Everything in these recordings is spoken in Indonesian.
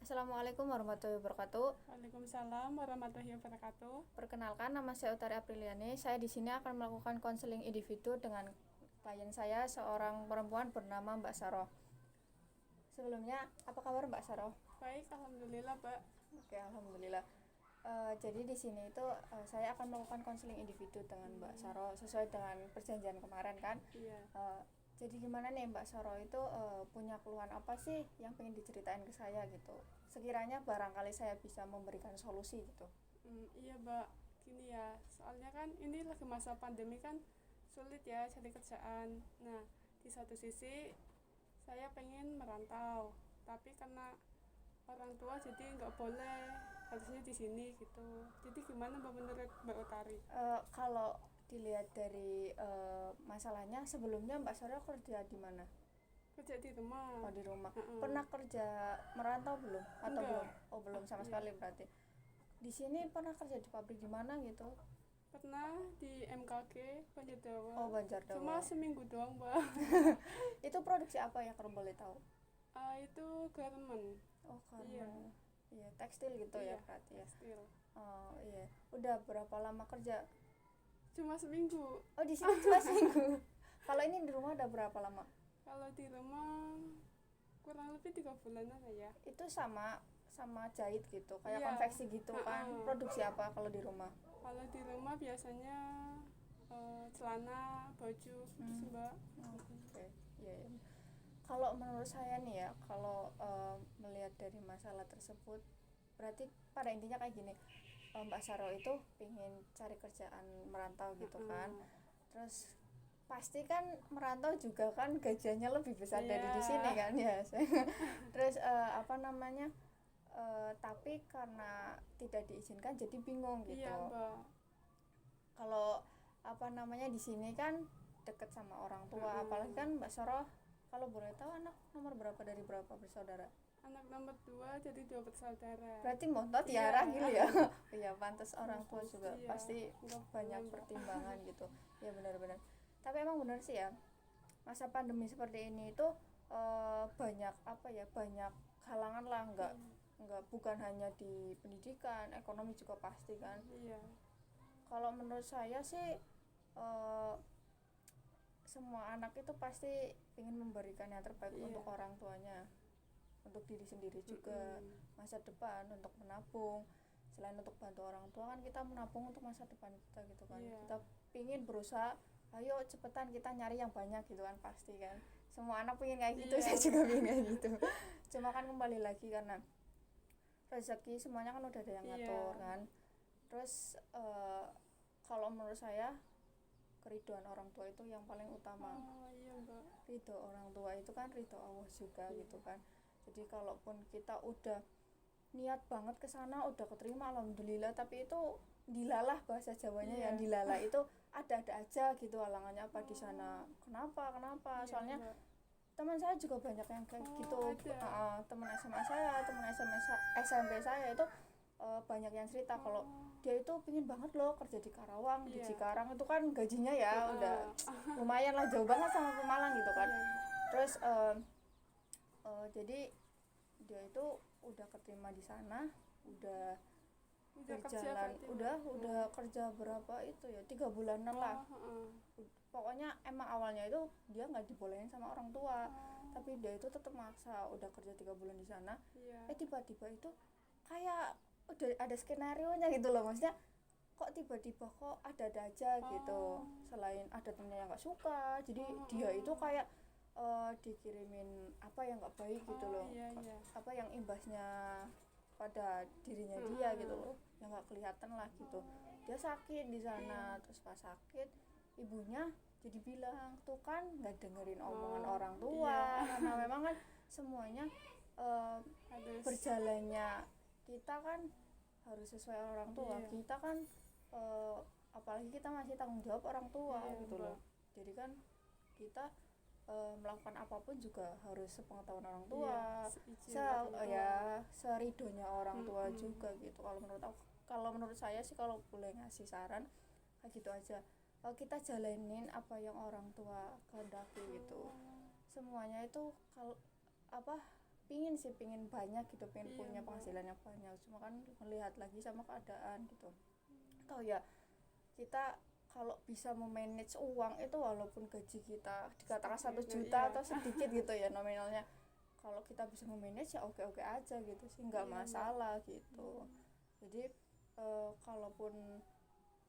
Assalamualaikum warahmatullahi wabarakatuh. Waalaikumsalam warahmatullahi wabarakatuh. Perkenalkan, nama saya Utari Apriliani. Saya di sini akan melakukan konseling individu dengan klien saya, seorang perempuan bernama Mbak Saro. Sebelumnya, apa kabar Mbak Saro? Baik, alhamdulillah, Mbak. Oke, alhamdulillah. Jadi di sini itu saya akan melakukan konseling individu dengan Mbak Saro sesuai dengan perjanjian kemarin kan. Iya. Jadi gimana nih Mbak Saro itu punya keluhan apa sih yang pengen diceritain ke saya gitu. Sekiranya barangkali saya bisa memberikan solusi gitu. Iya, Mbak. Gini ya, soalnya kan ini lagi masa pandemi kan sulit ya cari kerjaan. Nah, di satu sisi saya pengen merantau, tapi karena orang tua jadi nggak boleh, harusnya di sini gitu. Jadi gimana Mbak menurut Mbak Utari? Kalau dilihat dari masalahnya, sebelumnya Mbak Sarah kerja di mana? Kerja di rumah. Oh, di rumah. Heeh. Pernah kerja merantau belum? Atau Enggak. belum? Oh, belum sama Iya. sekali berarti. Di sini pernah kerja di pabrik di mana gitu? Pernah di MKG Banjardawa. Oh, Banjardawa. Cuma seminggu doang, Mbak. Itu produksi apa ya kalau boleh tahu? Itu garment. Oh, Iya. karena iya, tekstil gitu ya Iya, berarti ya. tekstil. Oh, iya. Udah berapa lama kerja? Cuma seminggu. Oh, di sini cuma seminggu. Kalau ini di rumah udah berapa lama? Kalau di rumah kurang lebih 3 bulanan ya. Itu sama jahit gitu, kayak Iya. konveksi gitu kan. Ha-ha. Produksi apa kalau di rumah? Kalau di rumah biasanya celana, baju gitu sih, Mbak. Oke, iya, iya. Kalau menurut saya nih ya, kalau melihat dari masalah tersebut, berarti pada intinya kayak gini, Mbak Saro itu pengen cari kerjaan merantau gitu kan, terus pasti kan merantau juga kan gajinya lebih besar dari di Iya. sini kan ya. Terus apa namanya, tapi karena tidak diizinkan jadi bingung gitu. Iya, Mbak. Kalau apa namanya di sini kan deket sama orang tua, apalagi kan Mbak Soro kalau boleh tahu anak nomor berapa dari berapa bersaudara? Anak nomor 2 jadi 2 bersaudara. Berarti montot Iya. ya gitu ya. Iya, pantas orang tua juga Iya. pasti Nggak banyak boleh, Mbak. pertimbangan gitu. Ya benar-benar. Tapi emang benar sih ya. Masa pandemi seperti ini itu banyak apa ya? Banyak halangan lah, enggak bukan hanya di pendidikan, ekonomi juga pasti kan. Iya. Kalau menurut saya sih eh, semua anak itu pasti ingin memberikan yang terbaik Iya. untuk orang tuanya, untuk diri sendiri juga, masa depan, untuk menabung. Selain untuk bantu orang tua kan kita menabung untuk masa depan kita gitu kan. Iya. Kita pingin berusaha, ayo cepetan kita nyari yang banyak gitu kan, pasti kan. Semua anak pengen kayak gitu, Iya. saya juga pengen kayak gitu. Cuma kan kembali lagi karena rezeki semuanya kan udah ada yang Iya. ngatur kan. Terus kalau menurut saya keriduan orang tua itu yang paling utama. Oh, iya, Mbak. Ridho orang tua itu kan ridho Allah juga gitu kan. Jadi kalaupun kita udah niat banget ke sana, udah keterima alhamdulillah, tapi itu dilalah bahasa Jawanya Iya. yang dilalah itu ada aja gitu halangannya apa di sana. Kenapa? Iya, Soalnya Mbak. teman saya juga banyak yang kayak gitu. Ada. Teman SMA saya, teman SMP saya itu banyak yang cerita kalau dia itu pingin banget loh kerja di Karawang, di Iya. Cikarang itu kan gajinya ya udah lumayan lah, jauh banget sama Pemalang gitu kan. Iya. Terus jadi dia itu udah keterima di sana, udah Udah kerja berjalan, berarti, udah kerja berapa itu ya 3 bulanan lah. Pokoknya emang awalnya itu dia nggak dibolehin sama orang tua, tapi dia itu tetap maksa udah kerja 3 bulan di sana. Iya. Tiba-tiba itu kayak udah ada skenario nya gitu loh, maksudnya kok tiba-tiba kok ada aja gitu. Selain ada temennya yang nggak suka, jadi dia itu kayak dikirimin apa yang nggak baik gitu loh. Iya, iya. Apa yang imbasnya pada dirinya dia gitu loh, yang nggak kelihatan lah gitu. Dia sakit di sana, terus pas sakit ibunya jadi bilang tuh kan nggak dengerin omongan orang tua. Iya. Karena memang kan semuanya Harus. berjalannya kita kan harus sesuai orang tua. Iya. Kita kan apalagi kita masih tanggung jawab orang tua Iya, gitu loh. Mbak. Jadi kan kita melakukan apapun juga harus sepengetahuan orang tua. Iya, seizin orang tua. Ya seridonya orang tua juga gitu. Kalau menurut saya sih, kalau boleh ngasih saran kayak gitu aja, kita jalanin apa yang orang tua kehendaki gitu. Semuanya itu kalau apa pingin banyak gitu, pingin Iya, punya Mbak. penghasilan yang banyak, cuma kan melihat lagi sama keadaan gitu. Atau ya kita kalau bisa memanage uang itu, walaupun gaji kita dikatakan 1 juta Iya. atau sedikit gitu ya nominalnya, kalau kita bisa memanage ya oke-oke aja gitu sih, nggak Iya, Mbak. masalah gitu. Jadi kalaupun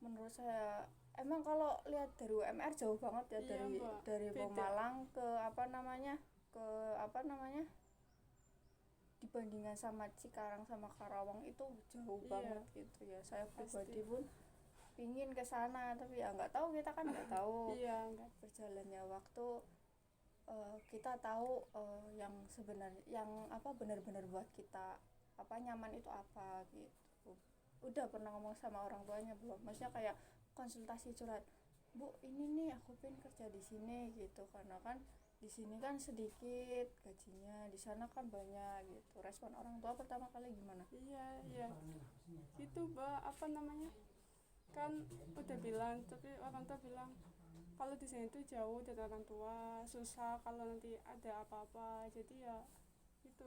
menurut saya emang kalau lihat dari UMR jauh banget ya, Iya, Mbak. dari Beda. Pemalang ke apa namanya dibandingkan sama Cikarang sama Karawang itu jauh Iya. banget gitu ya. Saya pribadi Pasti. pun pingin ke sana, tapi ya nggak tahu, kita kan nggak tahu Iya, enggak. berjalannya waktu. Kita tahu yang sebenarnya yang apa benar-benar buat kita apa nyaman itu apa gitu. Udah pernah ngomong sama orang tuanya belum, maksudnya kayak konsultasi curhat, Bu ini nih aku pengen kerja di sini gitu, karena kan di sini kan sedikit gajinya, di sana kan banyak gitu. Respon orang tua pertama kali gimana? Iya, iya. Itu, Mbak, apa namanya? Kan udah bilang, tapi orang tua bilang kalau di sini tuh jauh dari orang tua, susah kalau nanti ada apa-apa. Jadi ya itu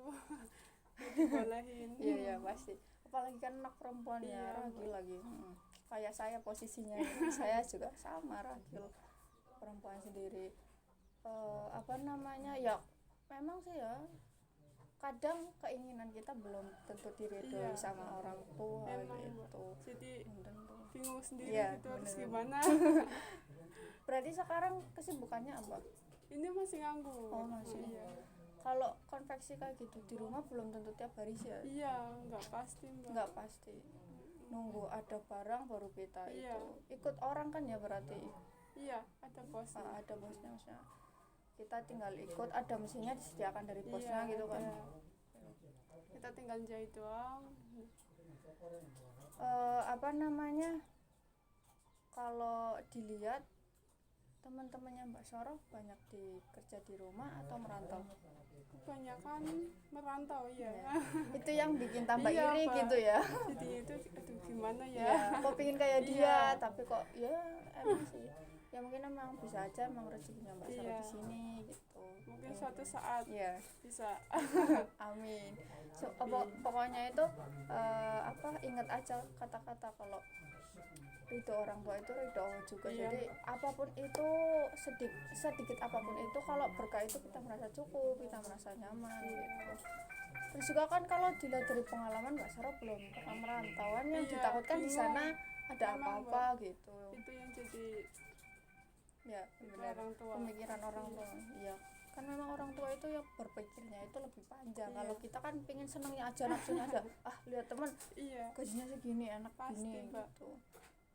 nggak dibolehin. Iya ya pasti, apalagi kan anak perempuan ya, Iya, ragil Mbak. lagi. Kayak saya posisinya ini, saya juga sama ragil, perempuan sendiri. Apa namanya ya, memang sih ya kadang keinginan kita belum tentu diridhoi Iya. sama orang tua Emang, Mbak. gitu. Jadi Belum tentu. bingung sendiri Iya, gitu harus bener. gimana. Berarti sekarang kesibukannya apa? Ini masih nganggur. Oh, masih. Iya. Kalau konveksi kayak gitu di rumah belum tentu tiap hari sih ya. Iya, nggak pasti, Mbak. Nggak pasti, nunggu ada barang baru kita Iya. itu ikut orang kan ya, berarti Iya, ada bosnya. ada bosnya, maksudnya kita tinggal ikut, ada mesinnya disediakan dari bosnya Iya, gitu kan. ada. Kita tinggal jahit doang. Apa namanya, kalau dilihat teman-temannya Mbak Soroh banyak kerja di rumah atau merantau? Kebanyakan merantau ya. Ya. Itu yang bikin tambah Iya, iri Pak. gitu ya. Jadi itu aduh gimana ya. Ya, kok pingin kayak dia, Iya. tapi kok ya emang sih. Ya mungkin emang bisa aja emang rezekinya Mbak Soroh Iya. di sini gitu. Mungkin suatu saat Iya, bisa. amin. Pokoknya itu apa, ingat aja kata-kata kalau ridho orang tua itu ridho Allah juga. Iya. Jadi apapun itu, sedikit apapun itu, kalau berkah itu kita merasa cukup, kita merasa nyaman gitu. Terus juga kan kalau dilihat dari pengalaman Mbak Sarah belum pernah merantauan, yang Iya, ditakutkan di bingung. sana ada Emang, apa-apa gitu. Itu yang jadi Ya itu benar, orang tua. pemikiran orang tua. Iya, kan memang orang tua itu ya berpikirnya itu lebih panjang. Iya. Kalau kita kan pingin senengnya aja, nafsunya aja, lihat teman Iya. gajinya segini, enak Pasti, gini Mbak. gitu,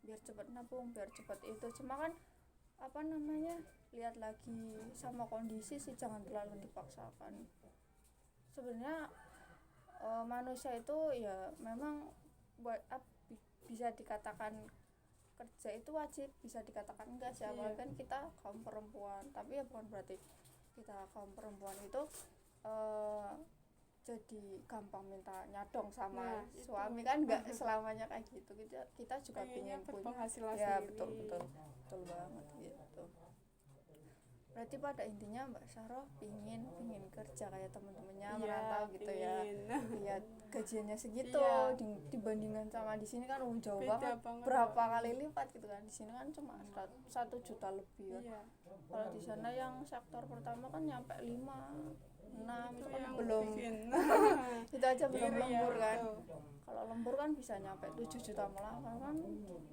biar cepat nabung, biar cepat itu. Cuma kan apa namanya, lihat lagi sama kondisi sih, jangan terlalu dipaksakan. Sebenarnya manusia itu ya memang bisa dikatakan kerja itu wajib, bisa dikatakan enggak sih, apalagi Iya. kan kita kaum perempuan. Tapi ya bukan berarti kita kaum perempuan itu jadi gampang minta nyadong sama Nah, itu. suami, kan enggak selamanya kayak gitu. Kita juga Pengennya pingin punya, berpenghasilan ya sendiri. betul banget gitu. Berarti pada intinya Mbak Saroh pingin kerja kayak teman-temannya, Iya, merantau gitu ya. pingin. Lihat gajiannya segitu, Iya. dibandingkan sama di sini kan jauh Beda banget, banget, berapa Mbak. kali lipat gitu kan. Di sini kan cuma 1 juta lebih kan. Iya. Kalau di sana yang sektor pertama kan nyampe 5, 6, itu kan yang belum bikin. itu aja belum Iri ya, lembur kan. betul. Kalau lembur kan bisa nyampe 7 juta malah, kan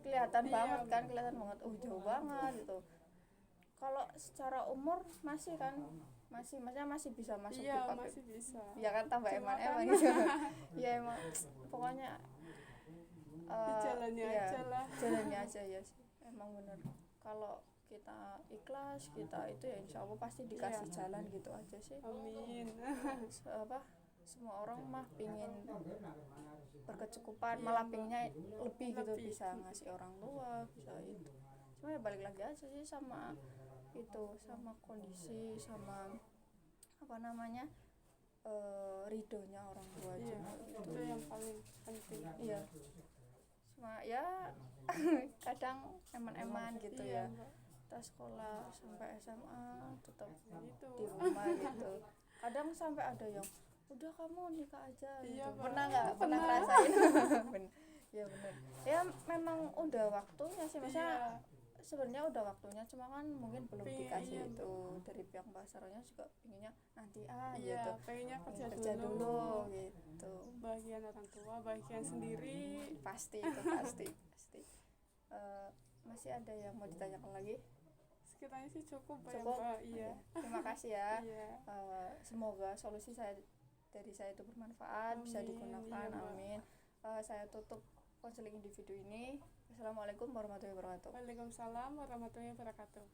kelihatan Iya, banget kan, kelihatan banget jauh banget gitu. Kalau secara umur masih kan, maksudnya masih bisa masuk Iya, di masih bisa. ya kan, tambah Cuma eman-eman kan- gitu. Ya emang pokoknya Dijalani iya, aja lah. jalani aja ya sih, emang bener. Kalau kita ikhlas, kita itu ya insya Allah pasti dikasih Iya. jalan gitu aja sih. Amin. Semua orang mah pingin berkecukupan, Iya, malah Mbak. pinginnya lebih gitu, Lebih. bisa ngasih orang tua, bisa itu. Cuma ya balik lagi aja sih sama itu, sama kondisi, sama apa namanya ridhonya orang tua Iya, juga itu gitu. yang paling penting. Iya, cuma ya kadang eman-eman gitu Iya, ya, Mbak. kita sekolah sampai SMA tetap Itu. di rumah gitu. Kadang sampai ada yang udah kamu nikah aja Iya, gitu. Mbak. Pernah nggak? Pernah Pernah. ngerasain? Ya bener. Ya memang udah waktunya sih, maksudnya Iya, sebenarnya udah waktunya, cuma kan mungkin belum dikasih iya, itu. Dari pihak pasarannya juga pinginnya nanti iya, gitu, pengennya pengen kerja kerja dulu. dulu gitu. Bagian orang tua, bagian sendiri. Pasti itu pasti pasti. Eh, Masih ada yang mau ditanyakan lagi? Sekiranya sih cukup, Mbak, ya, Cukup? Mbak. Iya. Terima kasih ya. Iya. Semoga solusi saya dari saya itu bermanfaat, bisa Amin. digunakan. Iya, Mbak. Amin. Saya tutup konseling individu ini. Assalamualaikum warahmatullahi wabarakatuh. Waalaikumsalam warahmatullahi wabarakatuh.